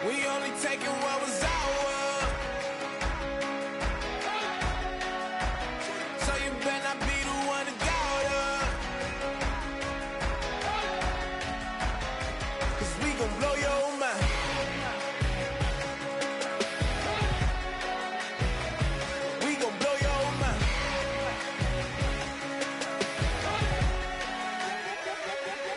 We only taking what was ours. So you better not be the one to go up. 'Cause we gon' blow your mind. We gon' blow your mind.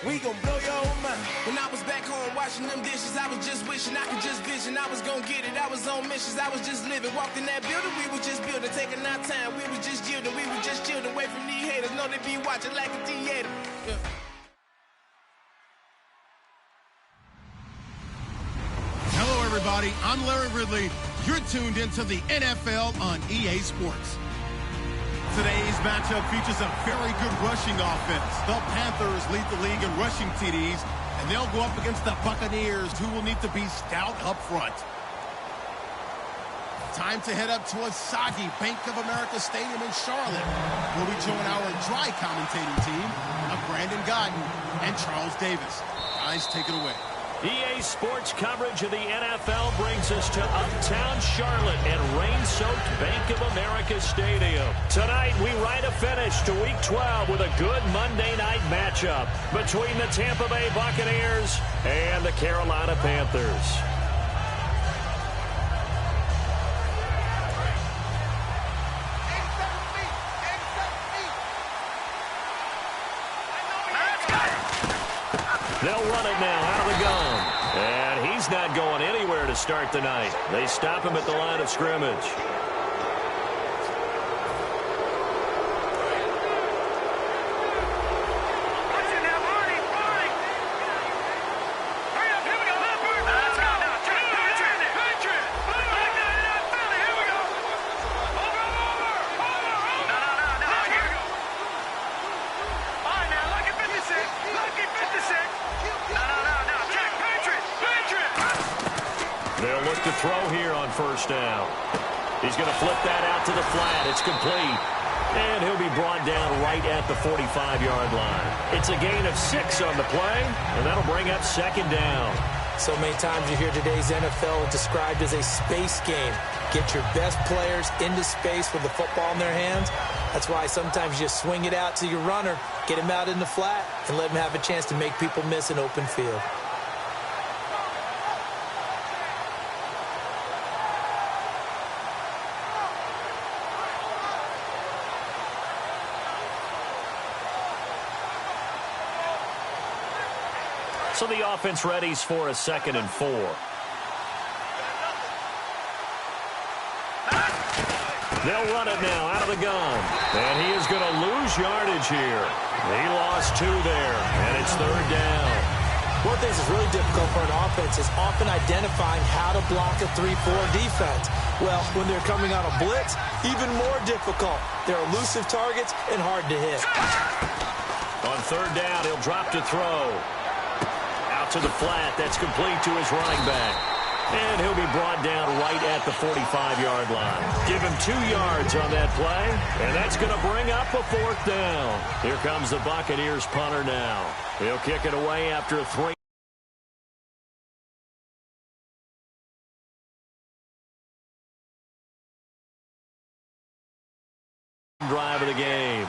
We gon' blow your mind. When I was back home washing them dishes, I was just wishing I could just vision. I was gon' get it, I was on missions, I was just living. Walked in that building, we was just building, taking our time. We was just yielding, we was just chilling away from these haters. Know they be watching like a theater. Yeah. Hello, everybody. I'm Larry Ridley. You're tuned into the NFL on EA Sports. Today's matchup features a very good rushing offense. The Panthers lead the league in rushing TDs, and they'll go up against the Buccaneers, who will need to be stout up front. Time to head up to a soggy Bank of America Stadium in Charlotte, where we join our dry commentating team of Brandon Godden and Charles Davis. Guys, take it away. EA Sports coverage of the NFL brings us to uptown Charlotte and rain-soaked Bank of America Stadium. Tonight, we write a finish to Week 12 with a good Monday night matchup between the Tampa Bay Buccaneers and the Carolina Panthers. They'll run it now out of the gun. And he's not going anywhere to start the night. They stop him at the line of scrimmage. They'll look to throw here on first down. He's going to flip that out to the flat. It's complete. And he'll be brought down right at the 45-yard line. It's a gain of 6 on the play, and that'll bring up second down. So many times you hear today's NFL described as a space game. Get your best players into space with the football in their hands. That's why sometimes you just swing it out to your runner, get him out in the flat, and let him have a chance to make people miss an open field. So the offense readies for a 2nd and 4. They'll run it now out of the gun. And he is going to lose yardage here. He lost 2 there, and it's 3rd down. One of the things that's really difficult for an offense is often identifying how to block a 3-4 defense. Well, when they're coming on a blitz, even more difficult. They're elusive targets and hard to hit. On 3rd down, he'll drop to throw. To the flat, that's complete to his running back. And he'll be brought down right at the 45-yard line. Give him 2 yards on that play, and that's going to bring up a 4th down. Here comes the Buccaneers punter now. He'll kick it away after a 3. Drive of the game.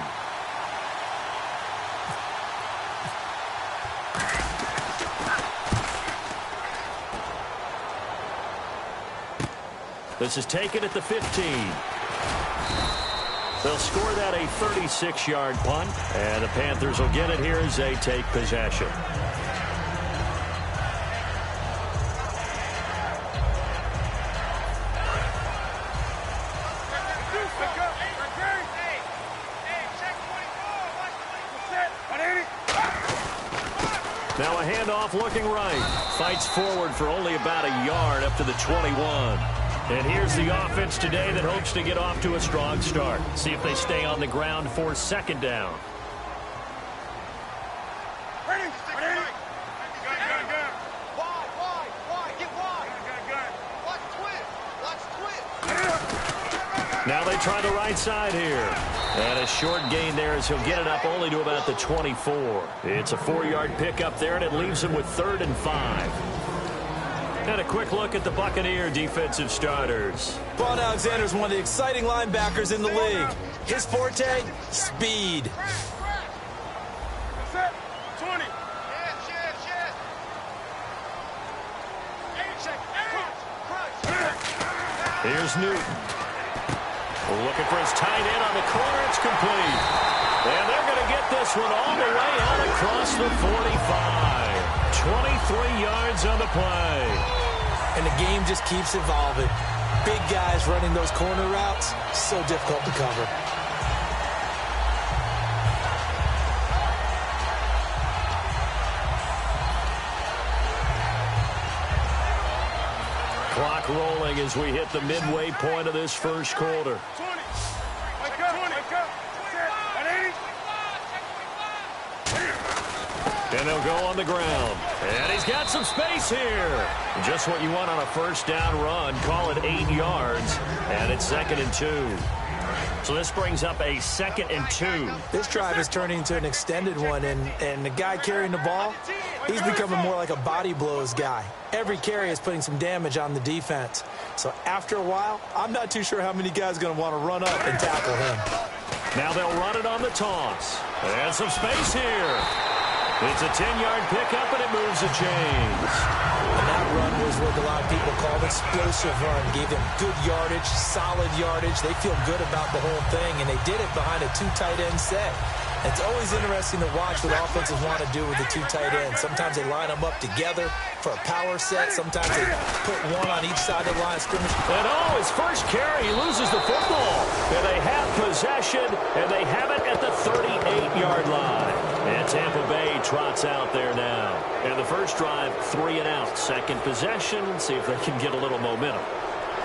This is taken at the 15. They'll score that a 36-yard punt, and the Panthers will get it here as they take possession. Now a handoff looking right. Fights forward for only about a yard up to the 21. And here's the offense today that hopes to get off to a strong start. See if they stay on the ground for 2nd down. Ready. Wide. Get wide. Watch twist. Now they try the right side here. And a short gain there as he'll get it up only to about the 24. It's a 4-yard pickup there, and it leaves him with 3rd and 5. And a quick look at the Buccaneer defensive starters. Vaughn Alexander's one of the exciting linebackers in the league. His forte, speed. Set. 20. Here's Newton. Looking for his tight end on the corner. It's complete. And they're going to get this one all the way out across the 45. 23 yards on the play. And the game just keeps evolving. Big guys running those corner routes, so difficult to cover. Clock rolling as we hit the midway point of this first quarter. 20. Wake up. Wake up. Set. At 80. And they'll go on the ground. And he's got some space here. Just what you want on a first down run. Call it 8 yards. And it's 2nd and 2. So this brings up a 2nd and 2. This drive is turning into an extended one, and the guy carrying the ball, he's becoming more like a body blows guy. Every carry is putting some damage on the defense. So after a while, I'm not too sure how many guys are going to want to run up and tackle him. Now they'll run it on the toss. And some space here. It's a 10-yard pickup, and it moves the chains. And that run was what a lot of people call an explosive run. Gave them good yardage, solid yardage. They feel good about the whole thing, and they did it behind a 2 tight end set. It's always interesting to watch what offenses want to do with the 2 tight ends. Sometimes they line them up together for a power set. Sometimes they put one on each side of the line of scrimmage. And his first carry, he loses the football. And they have possession, and they have it at the 38-yard line. And Tampa Bay trots out there now. And the first drive, 3 and out. Second possession, see if they can get a little momentum.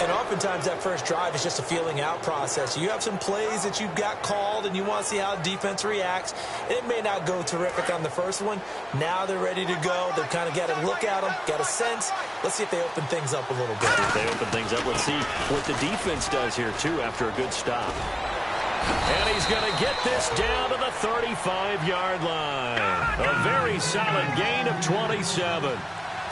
And oftentimes that first drive is just a feeling out process. You have some plays that you've got called and you want to see how defense reacts. It may not go terrific on the first one. Now they're ready to go. They've kind of got to look at them, got a sense. Let's see if they open things up a little bit. If they open things up, let's see what the defense does here, too, after a good stop. And he's going to get this down to the 35-yard line. A very solid gain of 27.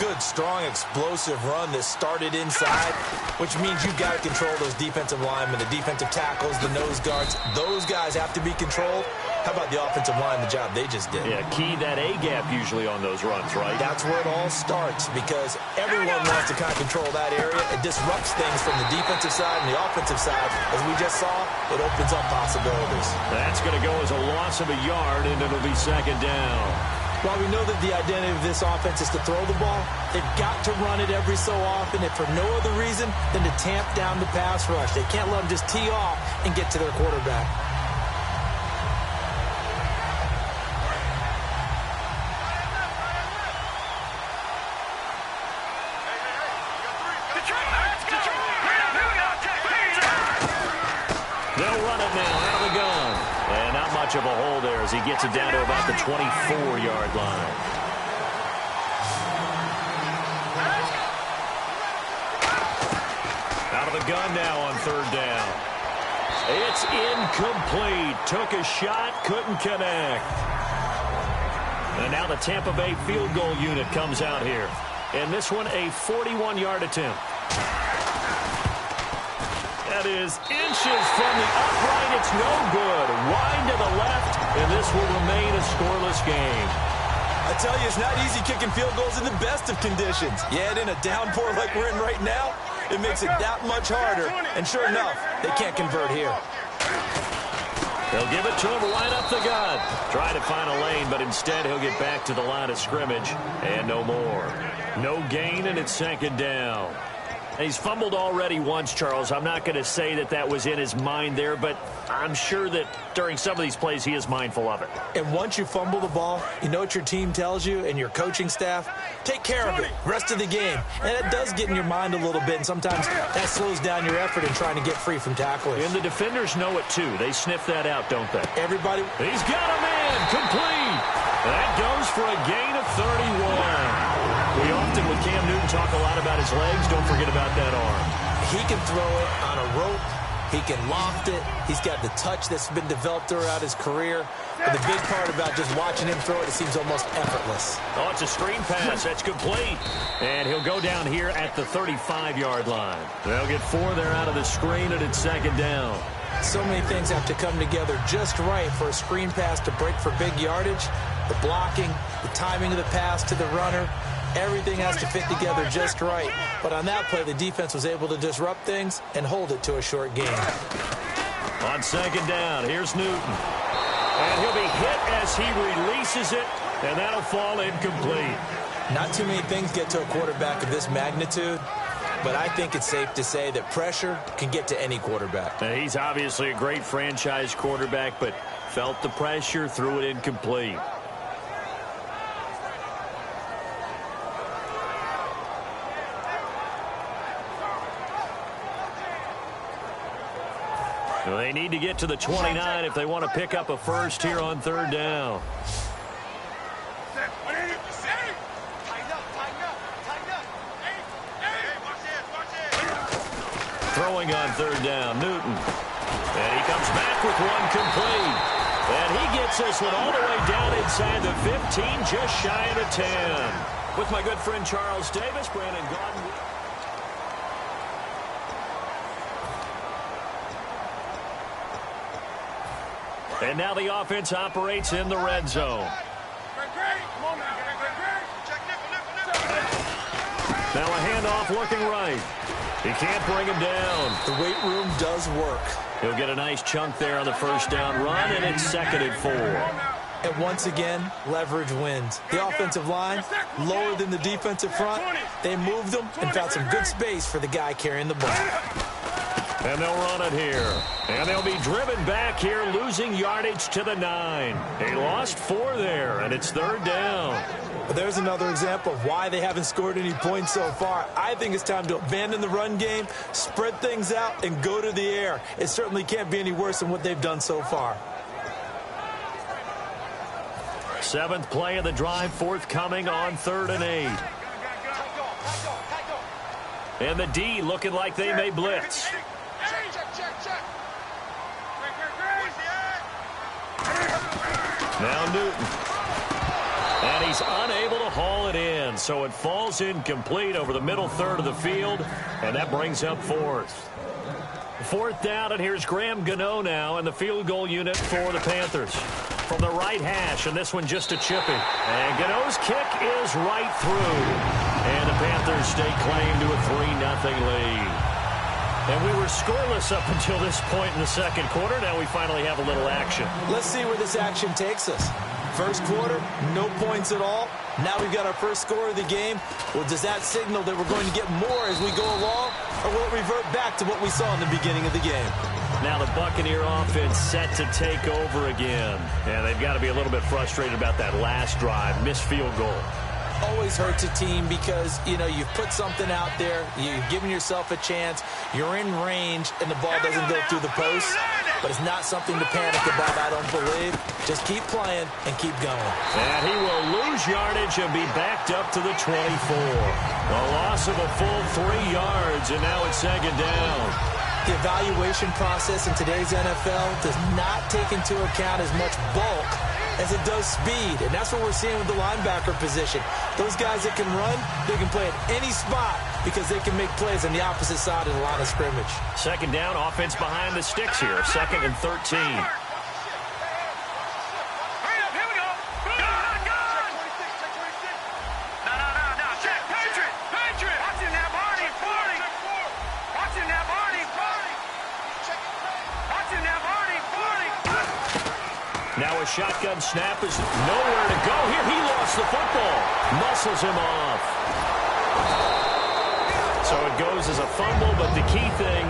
Good, strong, explosive run that started inside, which means you've got to control those defensive linemen, the defensive tackles, the nose guards. Those guys have to be controlled. How about the offensive line, the job they just did? Yeah, key that A-gap usually on those runs, right? That's where it all starts because everyone wants to kind of control that area. It disrupts things from the defensive side and the offensive side. As we just saw, it opens up possibilities. That's going to go as a loss of a yard, and it'll be 2nd down. While we know that the identity of this offense is to throw the ball, they've got to run it every so often, if for no other reason than to tamp down the pass rush. They can't let them just tee off and get to their quarterback. They'll run it now out of the gun. And not much of a hole there as he gets it down to about the 24-yard line. Out of the gun now on 3rd down. It's incomplete. Took a shot, couldn't connect. And now the Tampa Bay field goal unit comes out here. And this one a 41-yard attempt. That is inches from the upright. It's no good. Wide to the left, and this will remain a scoreless game. I tell you, it's not easy kicking field goals in the best of conditions. Yet in a downpour like we're in right now, it makes it that much harder. And sure enough, they can't convert here. They'll give it to him right up the gut. Try to find a lane, but instead he'll get back to the line of scrimmage. And no more. No gain, and it's 2nd down. He's fumbled already once, Charles. I'm not going to say that that was in his mind there, but I'm sure that during some of these plays he is mindful of it. And once you fumble the ball, you know what your team tells you and your coaching staff? Take care of it. Rest of the game. And it does get in your mind a little bit, and sometimes that slows down your effort in trying to get free from tacklers. And the defenders know it, too. They sniff that out, don't they? Everybody. He's got a man. Complete. That goes for a gain of 31. We often, with Cam Newton, talk a lot about his legs. Don't forget about that arm. He can throw it on a rope. He can loft it. He's got the touch that's been developed throughout his career. But the big part about just watching him throw it, it seems almost effortless. Oh, it's a screen pass. That's complete. And he'll go down here at the 35-yard line. They'll get 4 there out of the screen, and it's second down. So many things have to come together just right for a screen pass to break for big yardage. The blocking, the timing of the pass to the runner, everything has to fit together just right. But on that play, the defense was able to disrupt things and hold it to a short gain. On second down, here's Newton. And he'll be hit as he releases it, and that'll fall incomplete. Not too many things get to a quarterback of this magnitude, but I think it's safe to say that pressure can get to any quarterback. Now, he's obviously a great franchise quarterback, but felt the pressure, threw it incomplete. So they need to get to the 29 if they want to pick up a first here on third down. Throwing on third down, Newton. And he comes back with one complete. And he gets this one all the way down inside the 15, just shy of the 10. With my good friend Charles Davis, Brandon Gordon. And now the offense operates in the red zone. Now a handoff looking right. He can't bring him down. The weight room does work. He'll get a nice chunk there on the first down run, and it's second and 4. And once again, leverage wins. The offensive line, lower than the defensive front. They moved them and found some good space for the guy carrying the ball. And they'll run it here. And they'll be driven back here, losing yardage to the 9. They lost 4 there, and it's third down. But there's another example of why they haven't scored any points so far. I think it's time to abandon the run game, spread things out, and go to the air. It certainly can't be any worse than what they've done so far. 7th play of the drive, forthcoming on 3rd and 8. And the D looking like they may blitz. Now Newton. And he's unable to haul it in, so it falls incomplete over the middle third of the field, and that brings up 4th. 4th down, and here's Graham Gano now in the field goal unit for the Panthers. From the right hash, and this one just a chipping. And Gano's kick is right through. And the Panthers stake claim to a 3-0 lead. And we were scoreless up until this point in the second quarter. Now we finally have a little action. Let's see where this action takes us. First quarter, no points at all. Now we've got our first score of the game. Well, does that signal that we're going to get more as we go along? Or will it revert back to what we saw in the beginning of the game? Now the Buccaneer offense set to take over again. And they've got to be a little bit frustrated about that last drive. Missed field goal. Always hurts a team because, you know, you've put something out there, you've given yourself a chance, you're in range, and the ball doesn't go through the post. But it's not something to panic about, I don't believe. Just keep playing and keep going. And he will lose yardage and be backed up to the 24. A loss of a full 3 yards, and now it's second down. The evaluation process in today's NFL does not take into account as much bulk as it does speed, and that's what we're seeing with the linebacker position. Those guys that can run, they can play at any spot because they can make plays on the opposite side of the line of scrimmage. Second down, offense behind the sticks here, 2nd and 13. Now a shotgun snap is nowhere to go. Here he lost the football. Muscles him off. So it goes as a fumble, but the key thing,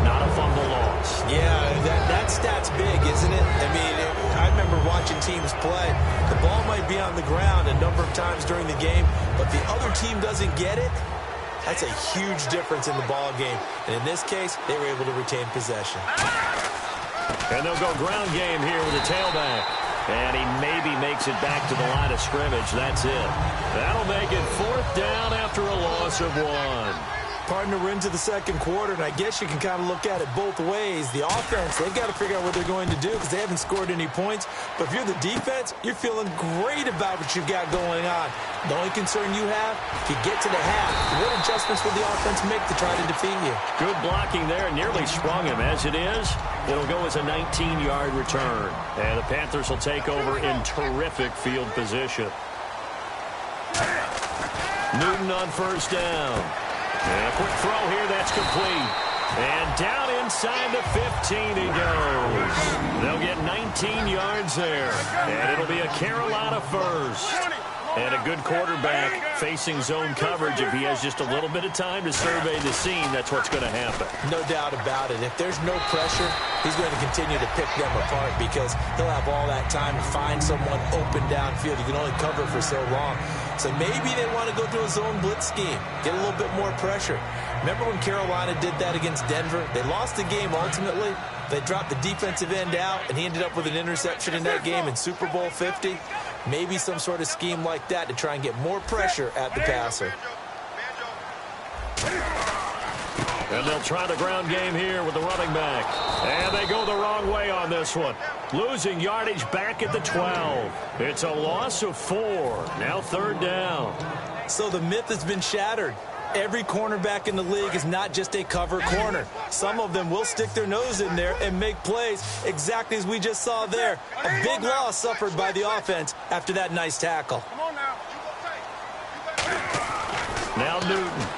not a fumble loss. Yeah, that stat's big, isn't it? I mean, I remember watching teams play. The ball might be on the ground a number of times during the game, but the other team doesn't get it. That's a huge difference in the ball game. And in this case, they were able to retain possession. And they'll go ground game here with a tailback. And he maybe makes it back to the line of scrimmage. That's it. That'll make it 4th down after a loss of 1. Partner, we're into the second quarter, and I guess you can kind of look at it both ways. The offense, they've got to figure out what they're going to do because they haven't scored any points. But if you're the defense, you're feeling great about what you've got going on. The only concern you have, if you get to the half, what adjustments will the offense make to try to defeat you? Good blocking there. Nearly sprung him. As it is, it'll go as a 19-yard return. And the Panthers will take over in terrific field position. Newton on first down. And a quick throw here, that's complete. And down inside the 15 he goes. They'll get 19 yards there. And it'll be a Carolina first. And a good quarterback facing zone coverage. If he has just a little bit of time to survey the scene, that's what's going to happen. No doubt about it. If there's no pressure, he's going to continue to pick them apart because he'll have all that time to find someone open downfield. You can only cover for so long. So maybe they want to go to a zone blitz scheme, get a little bit more pressure. Remember when Carolina did that against Denver? They lost the game ultimately. They dropped the defensive end out, and he ended up with an interception in that game in Super Bowl 50. Maybe some sort of scheme like that to try and get more pressure at the passer. And they'll try the ground game here with the running back. And they go the wrong way on this one. Losing yardage back at the 12. It's a loss of 4. Now third down. So the myth has been shattered. Every cornerback in the league is not just a cover corner. Some of them will stick their nose in there and make plays exactly as we just saw there. A big loss suffered by the offense after that nice tackle. Now Newton.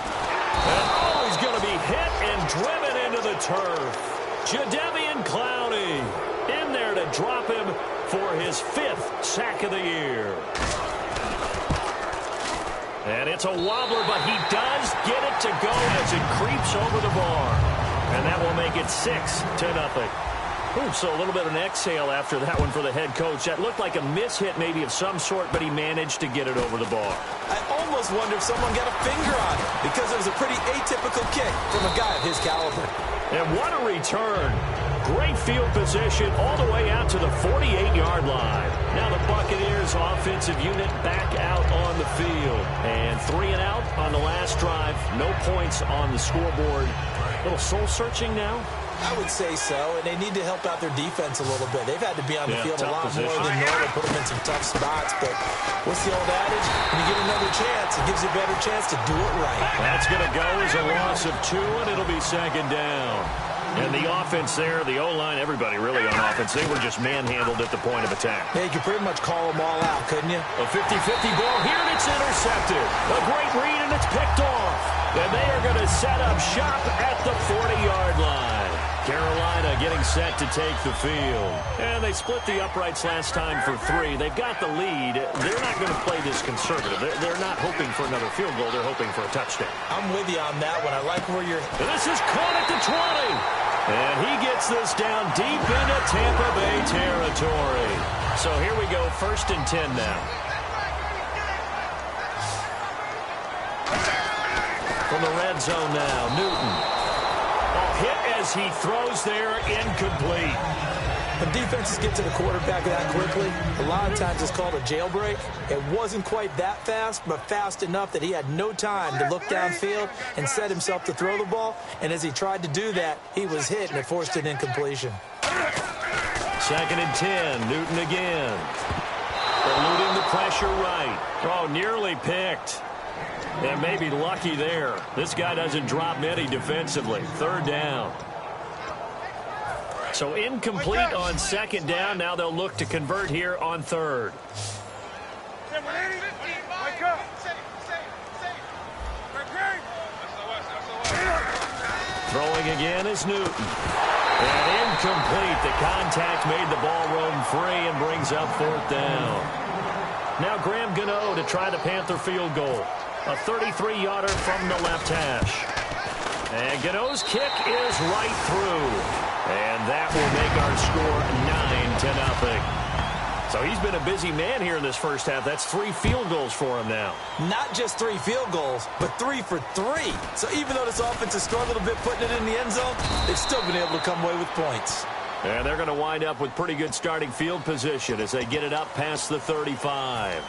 And oh, he's going to be hit and driven into the turf. Jadeveon Clowney in there to drop him for his 5th sack of the year. And it's a wobbler, but he does get it to go as it creeps over the bar. And that will make it 6-0. Ooh, so a little bit of an exhale after that one for the head coach. That looked like a mishit maybe of some sort, but he managed to get it over the bar. I almost wonder if someone got a finger on it because it was a pretty atypical kick from a guy of his caliber. And what a return. Great field position all the way out to the 48-yard line. Now the Buccaneers offensive unit back out on the field. And 3 and out on the last drive. No points on the scoreboard. A little soul-searching now? I would say so, and they need to help out their defense a little bit. They've had to be on the field a lot more than normal, put them in some tough spots. But what's the old adage? When you get another chance, it gives you a better chance to do it right. That's going to go as a loss of 2, and it'll be second down. And the offense there, the O-line, everybody really on offense, they were just manhandled at the point of attack. Yeah, you could pretty much call them all out, couldn't you? A 50-50 ball here, and it's intercepted. A great read, and it's picked off. And they are going to set up shop at the 40-yard line. Carolina getting set to take the field. And they split the uprights last time for 3. They've got the lead. They're not going to play this conservative. They're not hoping for another field goal. They're hoping for a touchdown. I'm with you on that one. I like where you're... And this is caught at the 20. And he gets this down deep into Tampa Bay territory. So here we go, 1st and 10 now. From the red zone now, Newton. Hit as he throws there, incomplete. When defenses get to the quarterback that quickly, a lot of times it's called a jailbreak. It wasn't quite that fast, but fast enough that he had no time to look downfield and set himself to throw the ball. And as he tried to do that, he was hit, and it forced an incompletion. 2nd and 10, Newton again. Eluding the pressure right. Oh, nearly picked. And maybe lucky there. This guy doesn't drop many defensively. 3rd down. So incomplete on 2nd down. Now they'll look to convert here on 3rd. Throwing again is Newton. And incomplete. The contact made the ball roam free and brings up 4th down. Now Graham Gano to try the Panther field goal. A 33-yarder from the left hash. And Gano's kick is right through. And that will make our score 9-0. So he's been a busy man here in this first half. That's 3 field goals for him now. Not just 3 field goals, but 3 for 3. So even though this offense has struggled a bit putting it in the end zone, they've still been able to come away with points. And they're going to wind up with pretty good starting field position as they get it up past the 35.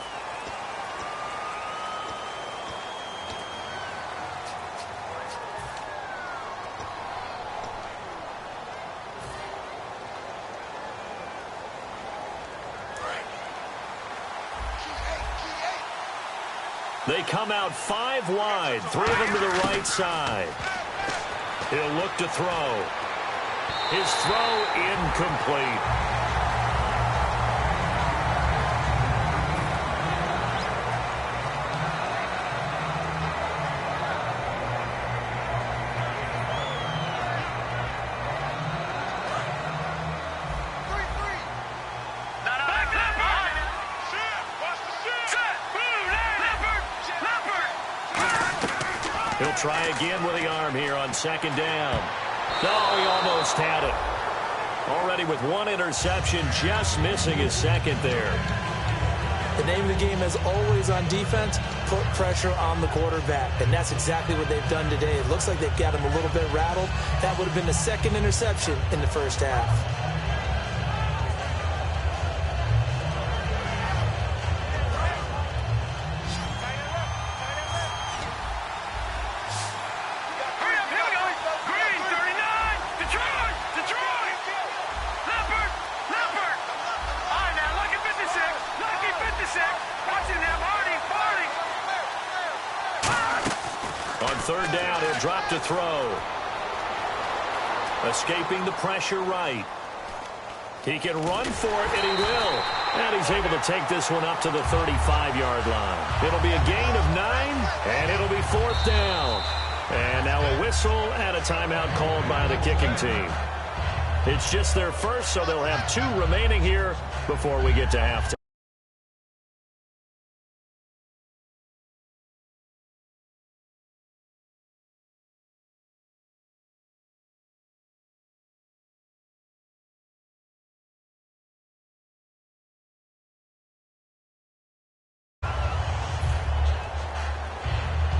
They come out 5 wide, 3 of them to the right side. He'll look to throw. His throw incomplete. He'll try again with the arm here on second down. No, he almost had it. Already with 1 interception, just missing his second there. The name of the game is always on defense, put pressure on the quarterback. And that's exactly what they've done today. It looks like they've got him a little bit rattled. That would have been the second interception in the first half. Third down, he'll drop to throw. Escaping the pressure right. He can run for it, and he will. And he's able to take this one up to the 35-yard line. It'll be a gain of 9, and it'll be 4th down. And now a whistle and a timeout called by the kicking team. It's just their first, so they'll have 2 remaining here before we get to halftime.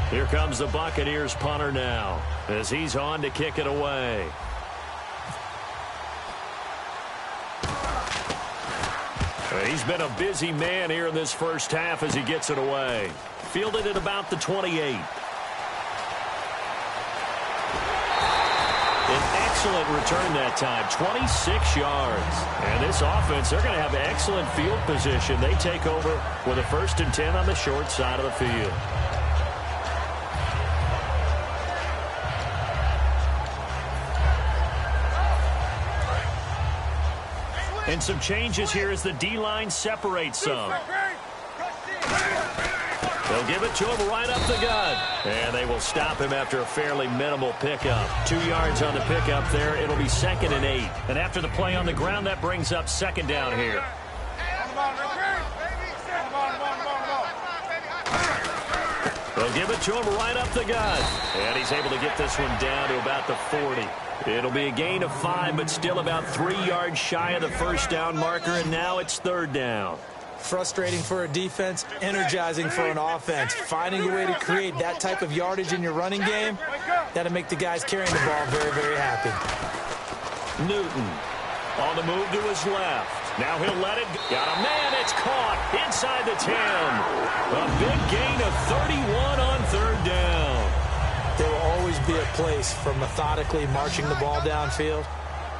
Here comes the Buccaneers punter now as he's on to kick it away. He's been a busy man here in this first half as he gets it away. Fielded at about the 28. An excellent return that time, 26 yards. And this offense, they're going to have excellent field position. They take over with a 1st and 10 on the short side of the field. And some changes here as the D-line separates some. They'll give it to him right up the gut. And they will stop him after a fairly minimal pickup. 2 yards on the pickup there. It'll be 2nd and 8. And after the play on the ground, that brings up 2nd down here. They'll give it to him right up the gut. And he's able to get this one down to about the 40. It'll be a gain of 5, but still about 3 yards shy of the 1st down marker, and now it's 3rd down. Frustrating for a defense, energizing for an offense. Finding a way to create that type of yardage in your running game, that'll make the guys carrying the ball very, very happy. Newton on the move to his left. Now he'll let it. Got a man. It's caught inside the 10. A big gain of 31 on 3rd down. There will always be a place for methodically marching the ball downfield.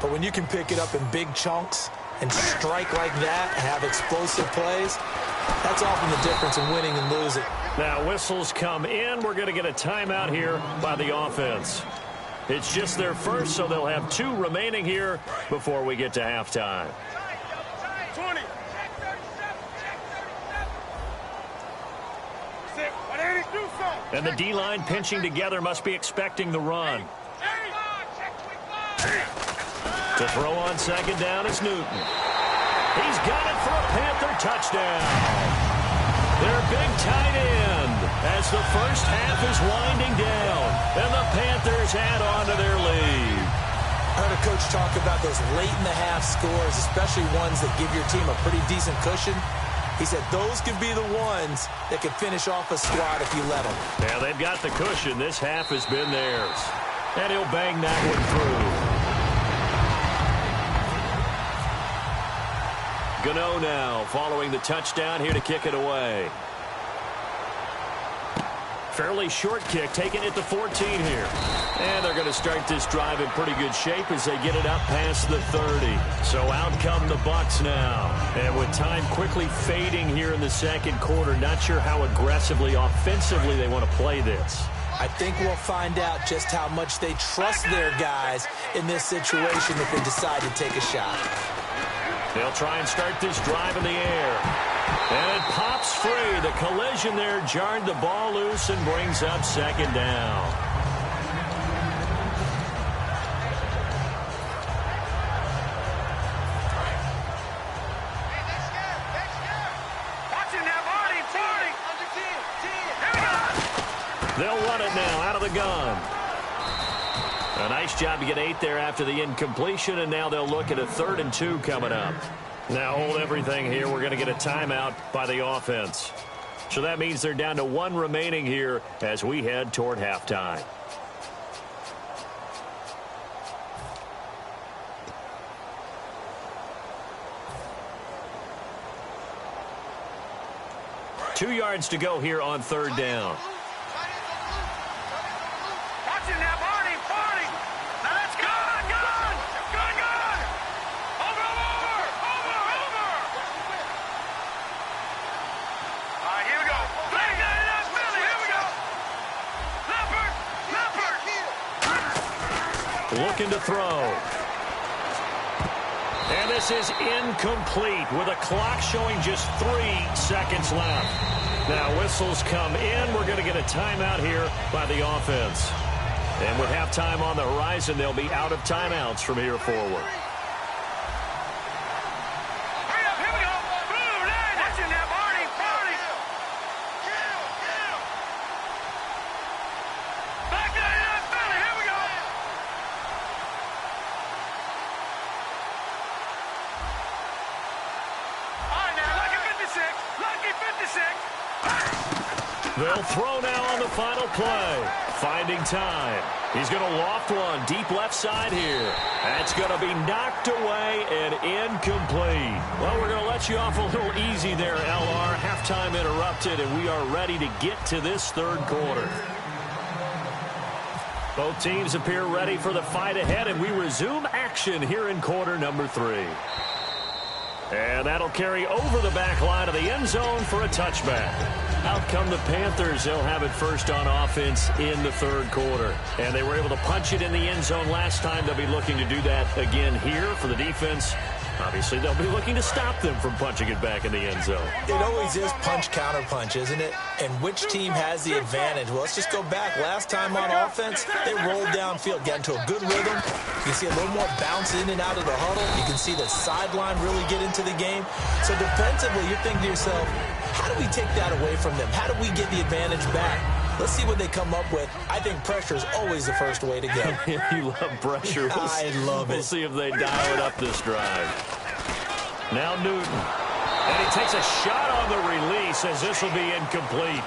But when you can pick it up in big chunks and strike like that and have explosive plays, that's often the difference in winning and losing. Now whistles come in. We're going to get a timeout here by the offense. It's just their first, so they'll have 2 remaining here before we get to halftime. 20. And the D-line pinching together must be expecting the run. To throw on 2nd down is Newton. He's got it for a Panther touchdown. Their big tight end as the first half is winding down. And the Panthers add on to their lead. I heard a coach talk about those late-in-the-half scores, especially ones that give your team a pretty decent cushion. He said those could be the ones that could finish off a squad if you let them. Yeah, they've got the cushion. This half has been theirs. And he'll bang that one through. Gano now following the touchdown here to kick it away. Fairly short kick, taking it to 14 here. And they're going to start this drive in pretty good shape as they get it up past the 30. So out come the Bucs now. And with time quickly fading here in the second quarter, not sure how aggressively, offensively they want to play this. I think we'll find out just how much they trust their guys in this situation if they decide to take a shot. They'll try and start this drive in the air. And it pops free. The collision there jarred the ball loose and brings up second down. They'll run it now out of the gun. A nice job to get 8 there after the incompletion, and now they'll look at a 3rd and 2 coming up. Now hold everything here. We're going to get a timeout by the offense. So that means they're down to 1 remaining here as we head toward halftime. Two yards to go here on 3rd down. Looking to throw. And this is incomplete with a clock showing just 3 seconds left. Now whistles come in. We're going to get a timeout here by the offense. And with halftime on the horizon, they'll be out of timeouts from here forward. They'll throw now on the final play. Finding time. He's going to loft one deep left side here. That's going to be knocked away and incomplete. Well, we're going to let you off a little easy there, LR. Halftime interrupted, and we are ready to get to this 3rd quarter. Both teams appear ready for the fight ahead, and we resume action here in quarter number 3. And that'll carry over the back line of the end zone for a touchback. Out come the Panthers. They'll have it first on offense in the 3rd quarter. And they were able to punch it in the end zone last time. They'll be looking to do that again here for the defense. Obviously, they'll be looking to stop them from punching it back in the end zone. It always is punch-counter-punch, isn't it? And which team has the advantage? Well, let's just go back. Last time on offense, they rolled downfield, got into a good rhythm. You can see a little more bounce in and out of the huddle. You can see the sideline really get into the game. So defensively, you're thinking to yourself, how do we take that away from them? How do we get the advantage back? Let's see what they come up with. I think pressure is always the first way to go. You love pressure. I love it. We'll see if they dial it up this drive. Now Newton. And he takes a shot on the release as this will be incomplete.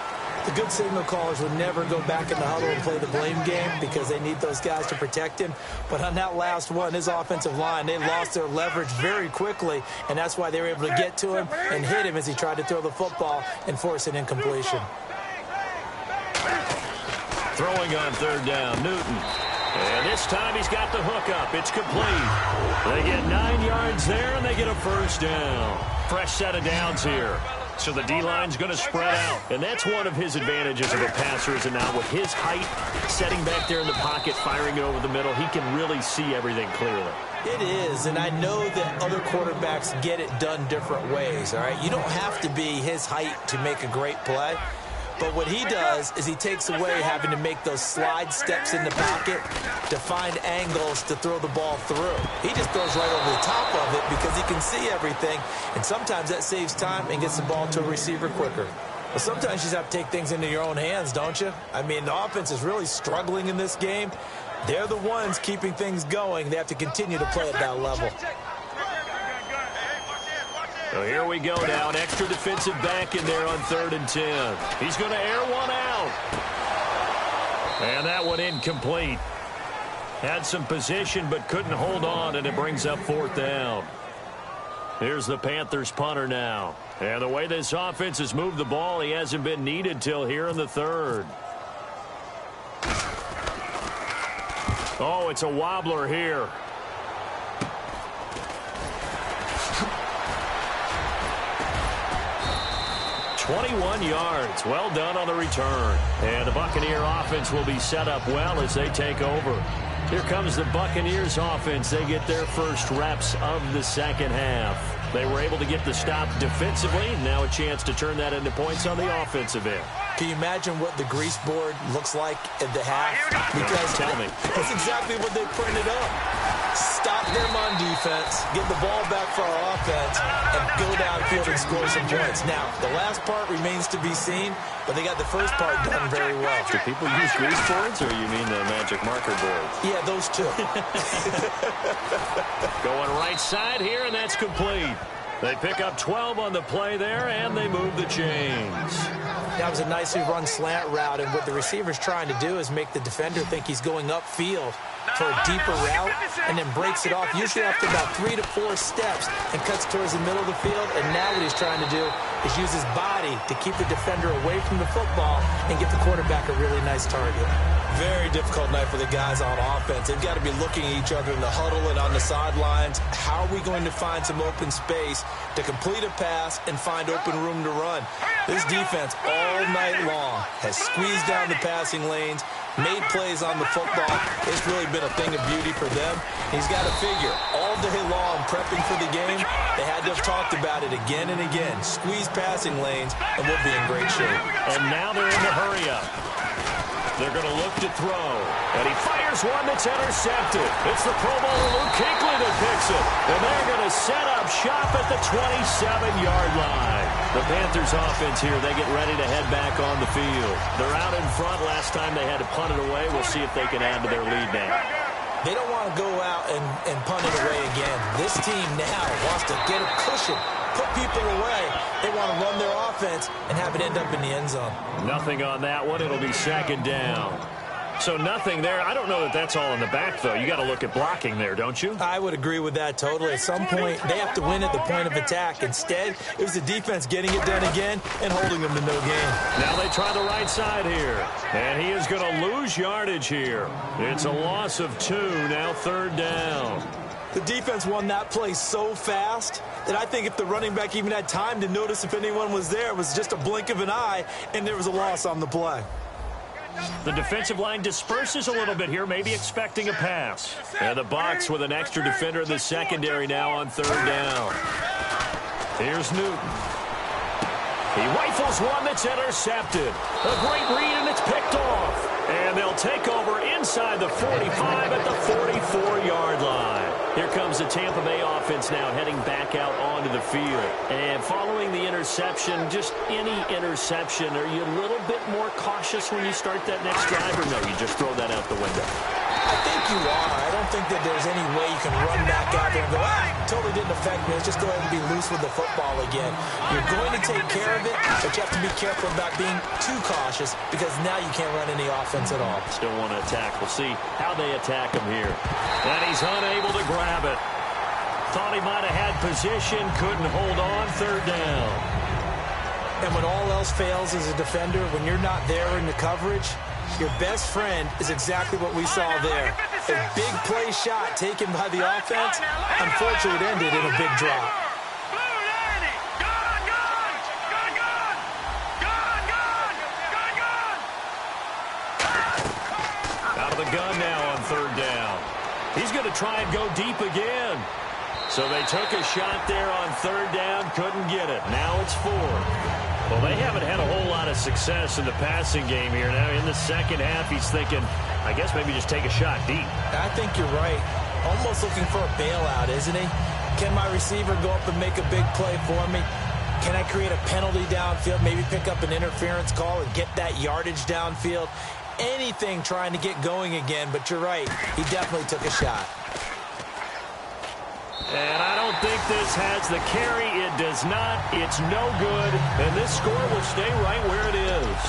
The good signal callers would never go back in the huddle and play the blame game because they need those guys to protect him. But on that last one, his offensive line, they lost their leverage very quickly, and that's why they were able to get to him and hit him as he tried to throw the football and force an incompletion. Throwing on 3rd down, Newton. And this time he's got the hook up. It's complete. They get 9 yards there, and they get a first down. Fresh set of downs here. So the D-line's going to spread out. And that's one of his advantages of a passer, is now with his height, setting back there in the pocket, firing it over the middle, he can really see everything clearly. It is, and I know that other quarterbacks get it done different ways, all right? You don't have to be his height to make a great play. But what he does is he takes away having to make those slide steps in the pocket to find angles to throw the ball through. He just throws right over the top of it because he can see everything, and sometimes that saves time and gets the ball to a receiver quicker. But sometimes you just have to take things into your own hands, don't you? I mean, the offense is really struggling in this game. They're the ones keeping things going. They have to continue to play at that level. So here we go now. An extra defensive back in there on 3rd and 10. He's going to air one out. And that one incomplete. Had some position but couldn't hold on, and it brings up 4th down. Here's the Panthers punter now. And the way this offense has moved the ball, he hasn't been needed till here in the 3rd. Oh, it's a wobbler here. "21 yards. Well done on the return. And the Buccaneer offense will be set up well as they take over. Here comes the Buccaneers offense. They get their first reps of the second half. They were able to get the stop defensively. Now a chance to turn that into points on the offensive end. Can you imagine what the grease board looks like at the half? Because tell me. that's exactly what they printed up. Stop them on defense, get the ball back for our offense, and go downfield and score some points. Now, the last part remains to be seen, but they got the first part done very well. Do people use grease boards, or you mean the magic marker boards? Yeah, those two. Going right side here, and that's complete. They pick up 12 on the play there, and they move the chains. That was a nicely run slant route, and what the receiver's trying to do is make the defender think he's going upfield for a deeper route, and then breaks it off, usually after about 3 to 4 steps, and cuts towards the middle of the field. And now what he's trying to do is use his body to keep the defender away from the football and get the quarterback a really nice target. Very difficult night for the guys on offense. They've got to be looking at each other in the huddle and on the sidelines. How are we going to find some open space to complete a pass and find open room to run? This defense all night long has squeezed down the passing lanes, made plays on the football. It's really been a thing of beauty for them. He's got to figure all day long prepping for the game. They had to have talked about it again and again. Squeeze passing lanes, and we'll be in great shape. And now they're in the hurry-up. They're going to look to throw. And he fires one that's intercepted. It's the Pro Bowler Luke Kuechly that picks it. And they're going to set up shop at the 27-yard line. The Panthers offense here, they get ready to head back on the field. They're out in front. Last time they had to punt it away. We'll see if they can add to their lead now. They don't want to go out and punt it away again. This team now wants to get a cushion, put people away. They want to run their offense and have it end up in the end zone. Nothing on that one. It'll be second down. So nothing there. I don't know that that's all in the back, though. You got to look at blocking there, don't you? I would agree with that totally. At some point, they have to win at the point of attack. Instead, it was the defense getting it done again and holding them to no gain. Now they try the right side here. And he is going to lose yardage here. It's a loss of 2, now third down. The defense won that play so fast that I think if the running back even had time to notice if anyone was there, it was just a blink of an eye, and there was a loss on the play. The defensive line disperses a little bit here, maybe expecting a pass. And the Bucs with an extra defender in the secondary now on third down. Here's Newton. He rifles one that's intercepted. A great read, and it's picked off. And they'll take over inside the 45 at the 44-yard line. Here comes the Tampa Bay offense now heading back out onto the field. And following the interception, just any interception, are you a little bit more cautious when you start that next drive, or no, you just throw that out the window? I think you are. I don't think that there's any way you can run back out there and go, totally didn't affect me. Let's just go ahead and be loose with the football again. You're going to take care of it, but you have to be careful about being too cautious because now you can't run any offense at all. Still want to attack. We'll see how they attack him here. And he's unable to grab it. Thought he might have had position, couldn't hold on, third down. And when all else fails as a defender, when you're not there in the coverage, your best friend is exactly what we saw there. A big play shot taken by the offense. Unfortunately, it ended in a big drop. Out of the gun now on third down. He's going to try and go deep again. So they took a shot there on third down, couldn't get it. Now it's fourth. Well, they haven't had a whole lot of success in the passing game here. Now in the second half, he's thinking, I guess maybe just take a shot deep. I think you're right. Almost looking for a bailout, isn't he? Can my receiver go up and make a big play for me? Can I create a penalty downfield, maybe pick up an interference call and get that yardage downfield? Anything trying to get going again, but you're right. He definitely took a shot. And I don't think this has the carry. It does not. It's no good. And this score will stay right where it is.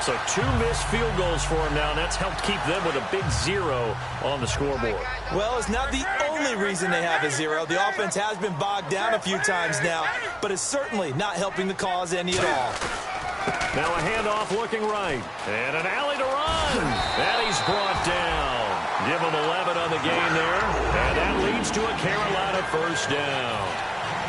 So 2 missed field goals for him now, and that's helped keep them with a big 0 on the scoreboard. Well, it's not the only reason they have a 0. The offense has been bogged down a few times now, but it's certainly not helping the cause any at all. Now a handoff looking right. And an alley to run. And he's brought down. Give him 11 on the game there. And that leads to a Carolina first down.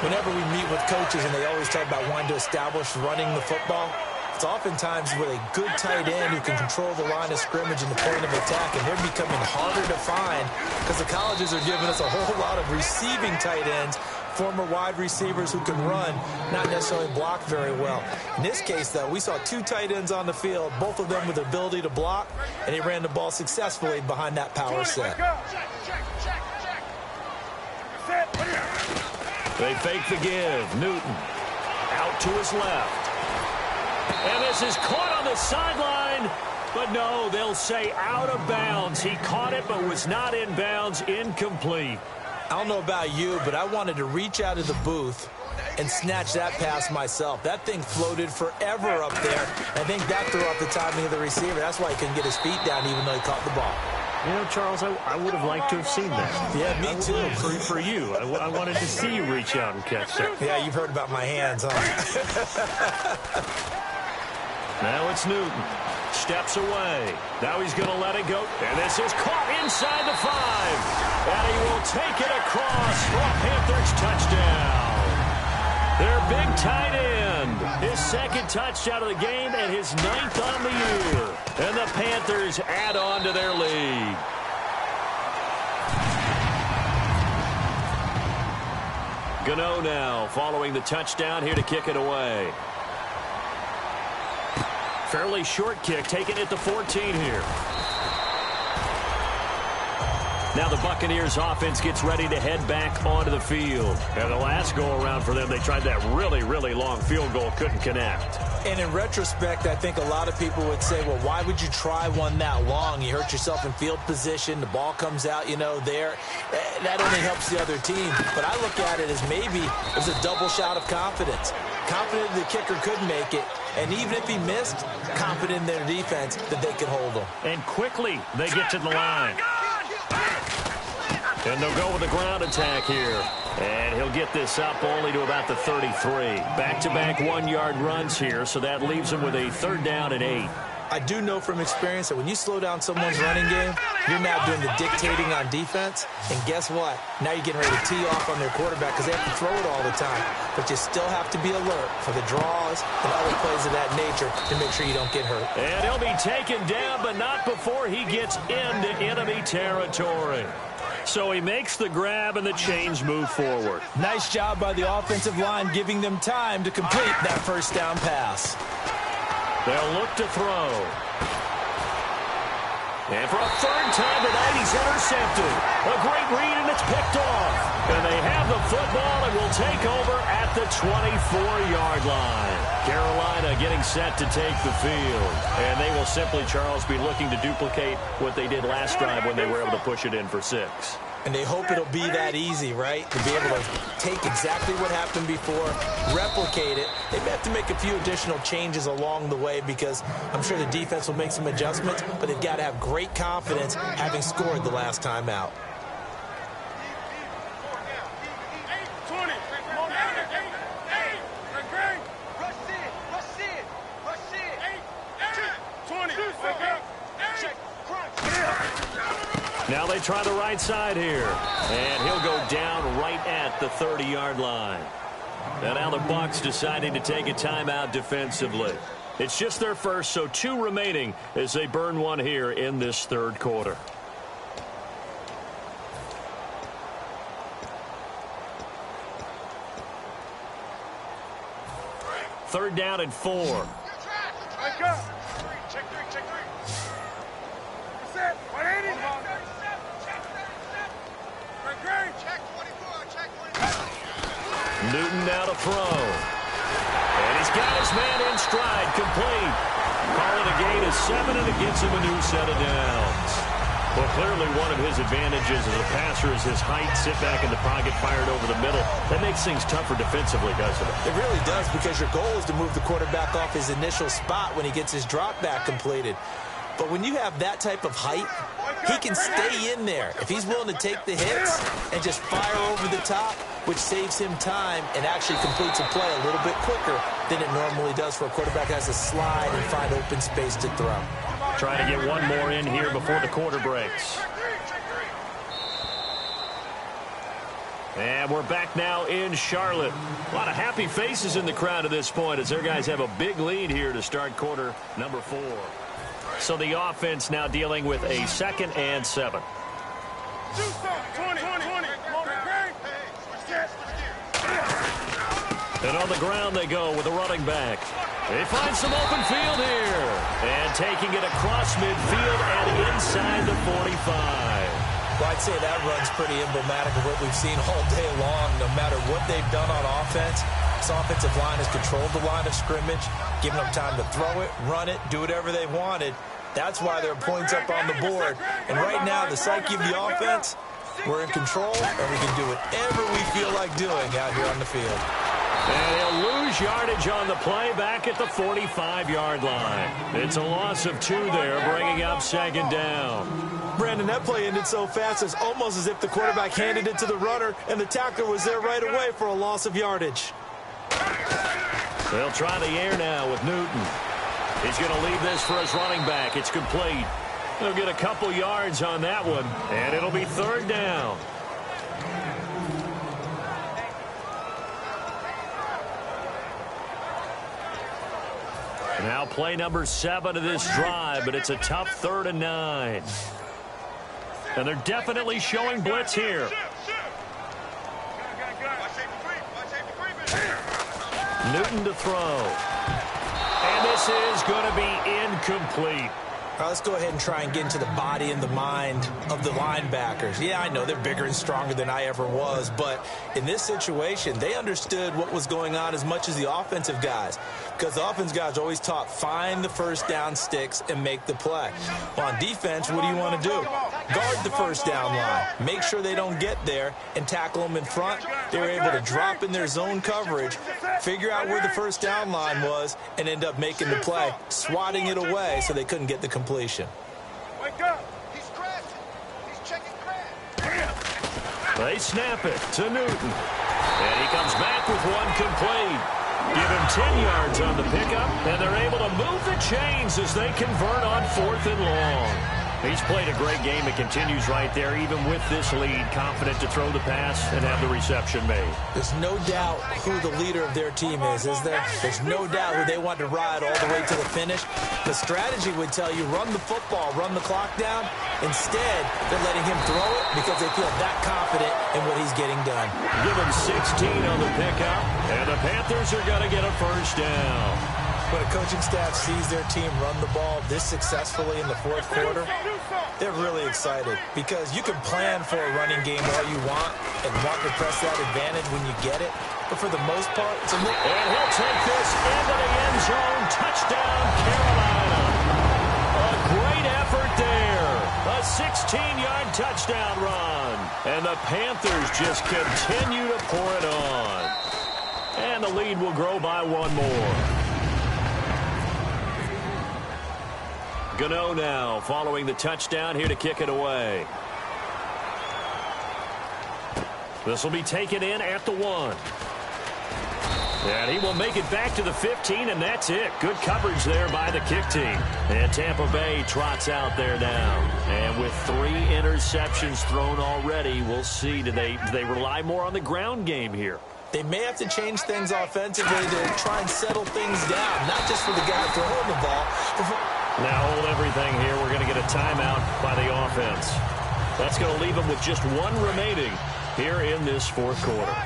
Whenever we meet with coaches and they always talk about wanting to establish running the football, it's oftentimes with a good tight end who can control the line of scrimmage and the point of attack, and they're becoming harder to find because the colleges are giving us a whole lot of receiving tight ends, former wide receivers who can run, not necessarily block very well. In this case, though, we saw two tight ends on the field, both of them with the ability to block, and he ran the ball successfully behind that power set. They fake the give. Newton out to his left. And this is caught on the sideline. But no, they'll say out of bounds. He caught it but was not in bounds. Incomplete. I don't know about you, but I wanted to reach out of the booth and snatch that pass myself. That thing floated forever up there. I think that threw off the timing of the receiver. That's why he couldn't get his feet down even though he caught the ball. You know, Charles, I would have liked to have seen that. Yeah, me too. For you. I wanted to see you reach out and catch that. Yeah, you've heard about my hands, huh? Now it's Newton. Steps away. Now he's going to let it go. And this is caught inside the 5. And he will take it across for a Panthers touchdown. Their big tight end. His second touchdown of the game and his 9th on the year. And the Panthers add on to their lead. Gano now following the touchdown here to kick it away. Fairly short kick, taking it to 14 here. Now the Buccaneers offense gets ready to head back onto the field. And the last go-around for them, they tried that really, really long field goal, couldn't connect. And in retrospect, I think a lot of people would say, well, why would you try one that long? You hurt yourself in field position. The ball comes out, you know, there. That only helps the other team. But I look at it as maybe it was a double shot of confidence. Confident the kicker could make it. And even if he missed, confident in their defense that they could hold him. And quickly, they get to the line. And they'll go with the ground attack here. And he'll get this up only to about the 33. Back-to-back 1-yard runs here, so that leaves him with a 3rd down and 8. I do know from experience that when you slow down someone's running game, you're now doing the dictating on defense. And guess what? Now you're getting ready to tee off on their quarterback because they have to throw it all the time. But you still have to be alert for the draws and other plays of that nature to make sure you don't get hurt. And he'll be taken down, but not before he gets into enemy territory. So he makes the grab and the chains move forward. Nice job by the offensive line giving them time to complete that first down pass. They'll look to throw. And for a 3rd time tonight, he's intercepted. A great read, and it's picked off. And they have the football and will take over at the 24-yard line. Carolina getting set to take the field. And they will simply, Charles, be looking to duplicate what they did last drive when they were able to push it in for 6. And they hope it'll be that easy, right? To be able to take exactly what happened before, replicate it. They may have to make a few additional changes along the way because I'm sure the defense will make some adjustments, but they've got to have great confidence having scored the last time out. Now they try the right side here. And he'll go down right at the 30-yard line. And now the Bucs deciding to take a timeout defensively. It's just their first, so 2 remaining as they burn one here in this 3rd quarter. Third down and 4. Wake up. Check 3. That's it. 180. Check 24. Newton now to throw. And he's got his man in stride, complete. Calling a gain of 7, and it gets him a new set of downs. Well, clearly one of his advantages as a passer is his height, sit back in the pocket, fired over the middle. That makes things tougher defensively, doesn't it? It really does, because your goal is to move the quarterback off his initial spot when he gets his drop back completed. But when you have that type of height, he can stay in there. If he's willing to take the hits and just fire over the top, which saves him time and actually completes a play a little bit quicker than it normally does for a quarterback that has to slide and find open space to throw. Trying to get one more in here before the quarter breaks. And we're back now in Charlotte. A lot of happy faces in the crowd at this point as their guys have a big lead here to start quarter number 4. So the offense now dealing with a 2nd and 7. And on the ground they go with a running back. They find some open field here. And taking it across midfield and inside the 45. Well, I'd say that run's pretty emblematic of what we've seen all day long. No matter what they've done on offense, this offensive line has controlled the line of scrimmage, given them time to throw it, run it, do whatever they wanted. That's why there are points up on the board. And right now, the psyche of the offense, we're in control, and we can do whatever we feel like doing out here on the field. And he'll lose yardage on the play back at the 45-yard line. It's a loss of 2 there, bringing up 2nd down. Brandon, that play ended so fast, it's almost as if the quarterback handed it to the runner, and the tackler was there right away for a loss of yardage. They'll try the air now with Newton. He's going to leave this for his running back. It's complete. They'll get a couple yards on that one, and it'll be 3rd down. Now play number 7 of this drive, but it's a tough 3rd and 9. And they're definitely showing blitz here. Newton to throw. And this is going to be incomplete. All right, let's go ahead and try and get into the body and the mind of the linebackers. Yeah, I know they're bigger and stronger than I ever was, but in this situation, they understood what was going on as much as the offensive guys, because the offensive guys are always taught, find the first down sticks and make the play. Well, on defense, what do you want to do? Guard the first down line. Make sure they don't get there and tackle them in front. They were able to drop in their zone coverage, figure out where the first down line was, and end up making the play, swatting it away so they couldn't get the completion. Wake up! He's crashing. He's checking crash. They snap it to Newton. And he comes back with one complete. Give him 10 yards on the pickup, and they're able to move the chains as they convert on 4th and long. He's played a great game. It continues right there, even with this lead, confident to throw the pass and have the reception made. There's no doubt who the leader of their team is there? There's no doubt who they want to ride all the way to the finish. The strategy would tell you, run the football, run the clock down. Instead, they're letting him throw it because they feel that confident in what he's getting done. Give him 16 on the pickup, and the Panthers are going to get a 1st down. When a coaching staff sees their team run the ball this successfully in the 4th quarter, they're really excited because you can plan for a running game all you want and want to press that advantage when you get it. But for the most part, it's a look. And he'll take this into the end zone. Touchdown, Carolina. A great effort there. A 16-yard touchdown run. And the Panthers just continue to pour it on. And the lead will grow by 1 more. Gano now following the touchdown here to kick it away. This will be taken in at the 1. And he will make it back to the 15, and that's it. Good coverage there by the kick team. And Tampa Bay trots out there now. And with 3 interceptions thrown already, we'll see. Do they rely more on the ground game here? They may have to change things offensively to try and settle things down, not just for the guy throwing the ball, but for... Now hold everything here. We're going to get a timeout by the offense. That's going to leave them with just 1 remaining here in this 4th quarter.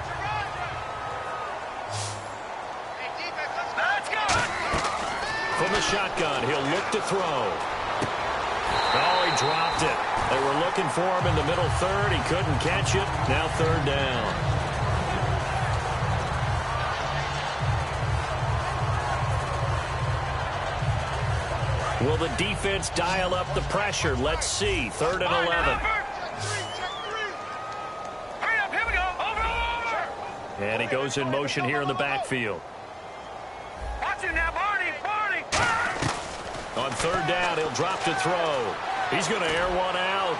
From the shotgun, he'll look to throw. Oh, he dropped it. They were looking for him in the middle 3rd. He couldn't catch it. Now 3rd down. Will the defense dial up the pressure? Let's see. 3rd and 11. And he goes in motion here in the backfield. Watch it now, Barney. On 3rd down, he'll drop to throw. He's going to air one out.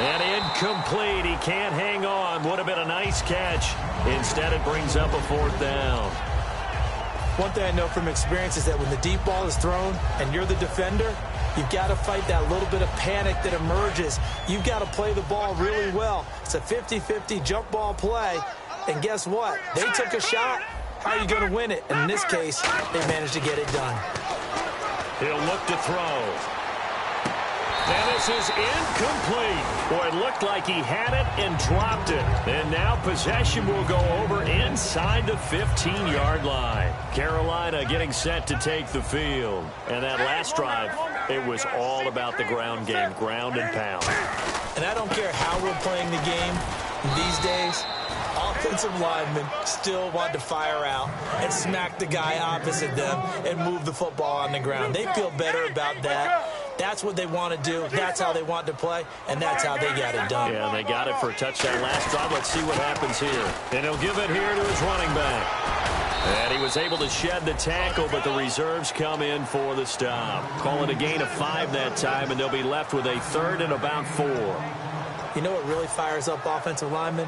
And incomplete. He can't hang on. Would have been a nice catch. Instead, it brings up a 4th down. One thing I know from experience is that when the deep ball is thrown and you're the defender, you've got to fight that little bit of panic that emerges. You've got to play the ball really well. It's a 50-50 jump ball play. And guess what? They took a shot. How are you going to win it? And in this case, they managed to get it done. He'll look to throw. And this is incomplete. Boy, it looked like he had it and dropped it. And now possession will go over inside the 15-yard line. Carolina getting set to take the field. And that last drive, it was all about the ground game, ground and pound. And I don't care how we're playing the game these days, offensive linemen still want to fire out and smack the guy opposite them and move the football on the ground. They feel better about that. That's what they want to do. That's how they want to play, and that's how they got it done. Yeah, they got it for a touchdown last drive. Let's see what happens here. And he'll give it here to his running back. And he was able to shed the tackle, but the reserves come in for the stop. Call it a gain of 5 that time, and they'll be left with a 3rd and about 4. You know what really fires up offensive linemen?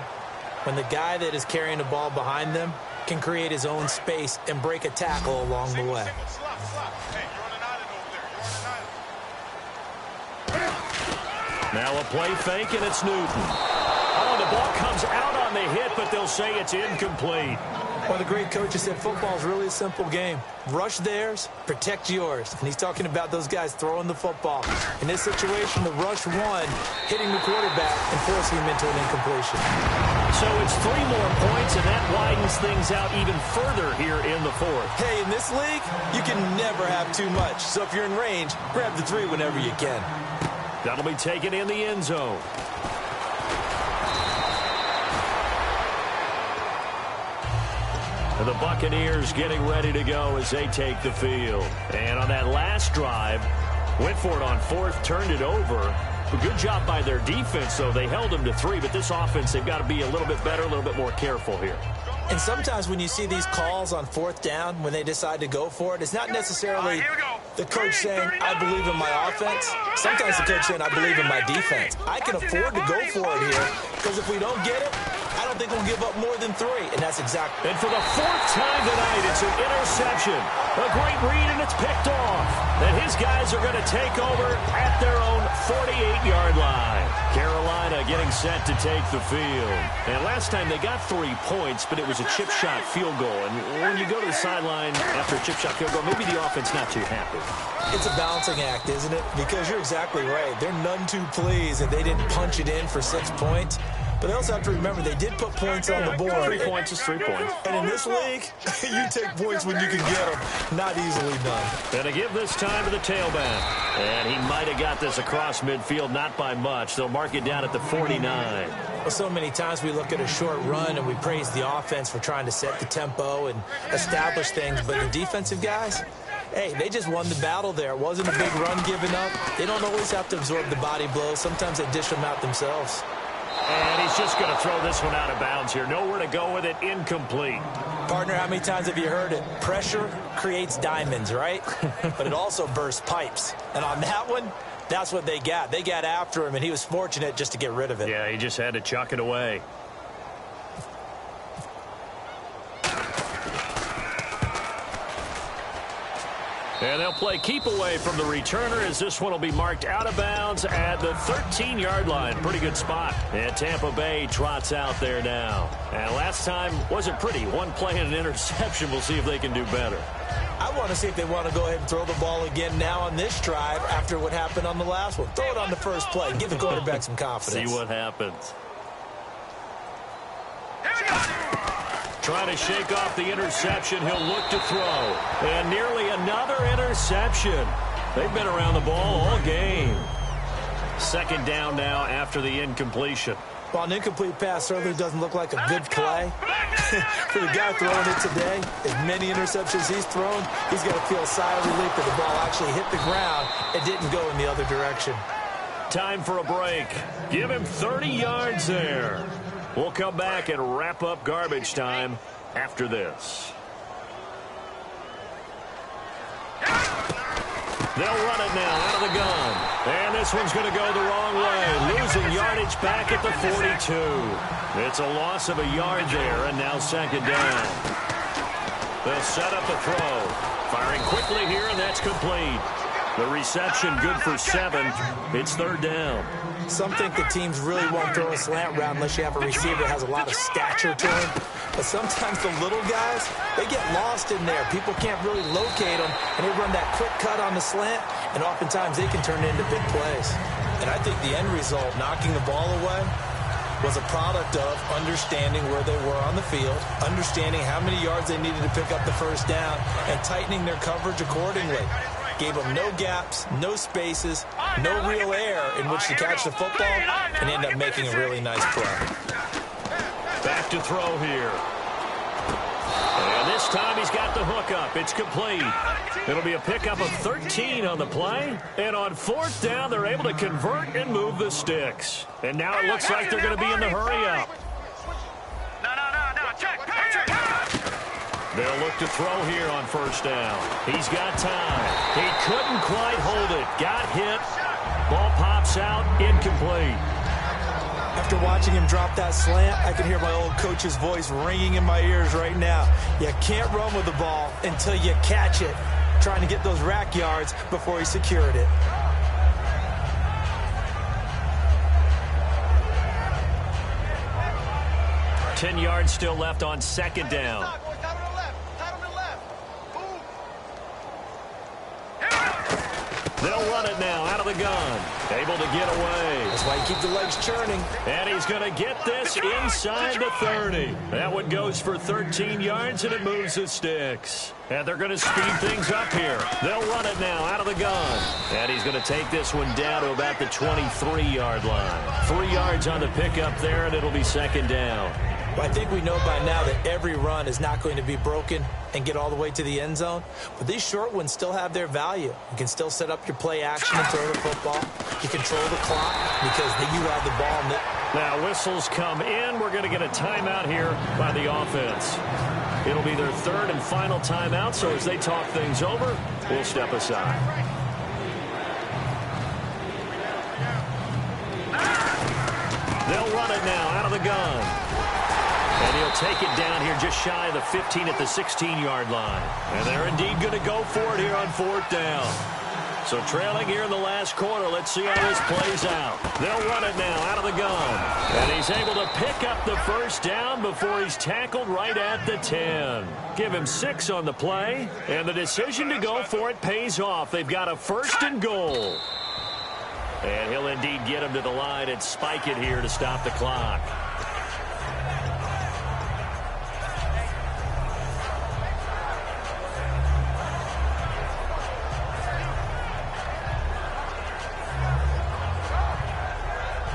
When the guy that is carrying the ball behind them can create his own space and break a tackle along the way. Now a play fake, and it's Newton. Oh, the ball comes out on the hit, but they'll say it's incomplete. One of the great coaches said football is really a simple game. Rush theirs, protect yours. And he's talking about those guys throwing the football. In this situation, the rush one, hitting the quarterback and forcing him into an incompletion. So it's 3 more points, and that widens things out even further here in the 4th. Hey, in this league, you can never have too much. So if you're in range, grab the 3 whenever you can. That'll be taken in the end zone. And the Buccaneers getting ready to go as they take the field. And on that last drive, went for it on 4th, turned it over. A good job by their defense, though. They held them to 3, but this offense, they've got to be a little bit better, a little bit more careful here. And sometimes when you see these calls on 4th down, when they decide to go for it, it's not necessarily the coach saying, I believe in my offense. Sometimes the coach saying, I believe in my defense. I can afford to go for it here, because if we don't get it, I don't think we'll give up more than 3, and that's exactly. And for the 4th time tonight, it's an interception. A great read, and it's picked off. And his guys are going to take over at their own 48-yard line. Carolina getting set to take the field. And last time they got 3 points, but it was a chip shot field goal. And when you go to the sideline after a chip shot field goal, maybe the offense not too happy. It's a balancing act, isn't it? Because you're exactly right. They're none too pleased that they didn't punch it in for 6 points. But they also have to remember they did put points on the board. 3 points is 3 points. And in this league, you take points when you can get them. Not easily done. And to give this time to the tailback. And he might have got this across midfield, not by much. They'll mark it down at the 49. Well, so many times we look at a short run and we praise the offense for trying to set the tempo and establish things. But the defensive guys, hey, they just won the battle there. It wasn't a big run given up. They don't always have to absorb the body blows. Sometimes they dish them out themselves. And he's just going to throw this one out of bounds here. Nowhere to go with it. Incomplete. Partner, how many times have you heard it? Pressure creates diamonds, right? But it also bursts pipes. And on that one, that's what they got. They got after him, and he was fortunate just to get rid of it. Yeah, he just had to chuck it away. And they'll play keep away from the returner as this one will be marked out of bounds at the 13-yard line. Pretty good spot. And Tampa Bay trots out there now. And last time wasn't pretty. One play and an interception. We'll see if they can do better. I want to see if they want to go ahead and throw the ball again now on this drive after what happened on the last one. Throw it on the first play. Give the quarterback some confidence. See what happens. Trying to shake off the interception. He'll look to throw. And nearly another interception. They've been around the ball all game. 2nd down now after the incompletion. Well, an incomplete pass certainly doesn't look like a good play. For the guy throwing it today, as many interceptions he's thrown, he's got to feel a sigh of relief that the ball actually hit the ground and didn't go in the other direction. Time for a break. Give him 30 yards there. We'll come back and wrap up garbage time after this. They'll run it now out of the gun. And this one's going to go the wrong way, losing yardage back at the 42. It's a loss of a yard there, and now second down. They'll set up the throw. Firing quickly here, and that's complete. The reception good for 7. It's third down. Some think the teams really won't throw a slant route unless you have a receiver that has a lot of stature to him. But sometimes the little guys, they get lost in there. People can't really locate them, and they run that quick cut on the slant, and oftentimes they can turn it into big plays. And I think the end result, knocking the ball away, was a product of understanding where they were on the field, understanding how many yards they needed to pick up the first down, and tightening their coverage accordingly. Gave them no gaps, no spaces, no real air in which to catch the football, and end up making a really nice play. Back to throw here. And this time he's got the hook up. It's complete. It'll be a pickup of 13 on the play. And on fourth down, they're able to convert and move the sticks. And now it looks like they're going to be in the hurry-up. They'll look to throw here on first down. He's got time. He couldn't quite hold it. Got hit. Ball pops out. Incomplete. After watching him drop that slant, I can hear my old coach's voice ringing in my ears right now. You can't run with the ball until you catch it. Trying to get those rack yards before he secured it. Ten yards still left on second down. They'll run it now out of the gun. Able to get away. That's why you keep the legs churning. And he's going to get this inside the 30. That one goes for 13 yards, and it moves the sticks. And they're going to speed things up here. They'll run it now out of the gun. And he's going to take this one down to about the 23-yard line. 3 yards on the pickup there, and it'll be second down. Well, I think we know by now that every run is not going to be broken and get all the way to the end zone. But these short ones still have their value. You can still set up your play action and throw the football. You control the clock because you have the ball. Now whistles come in. We're going to get a timeout here by the offense. It'll be their third and final timeout, so as they talk things over, we'll step aside. They'll run it now out of the gun. And he'll take it down here just shy of the 15 at the 16-yard line. And they're indeed going to go for it here on fourth down. So trailing here in the last quarter, let's see how this plays out. They'll run it now out of the gun. And he's able to pick up the first down before he's tackled right at the 10. Give him 6 on the play. And the decision to go for it pays off. They've got a first and goal. And he'll indeed get him to the line and spike it here to stop the clock.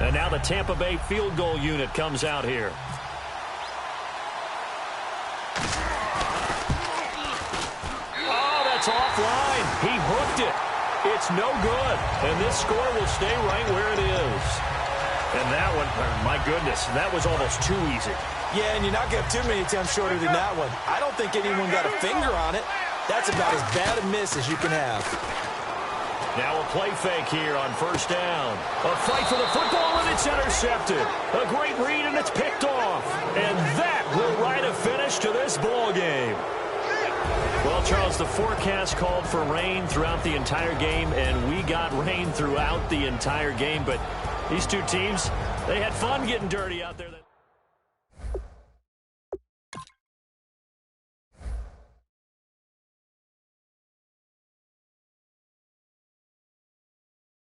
And now the Tampa Bay field goal unit comes out here. Oh, that's offline. He hooked it. It's no good. And this score will stay right where it is. And that one, my goodness, that was almost too easy. Yeah, and you're not going to have too many attempts shorter than that one. I don't think anyone got a finger on it. That's about as bad a miss as you can have. Now a play fake here on first down. A fight for the football, and it's intercepted. A great read, and it's picked off. And that will write a finish to this ball game. Well, Charles, the forecast called for rain throughout the entire game, and we got rain throughout the entire game. But these two teams, they had fun getting dirty out there.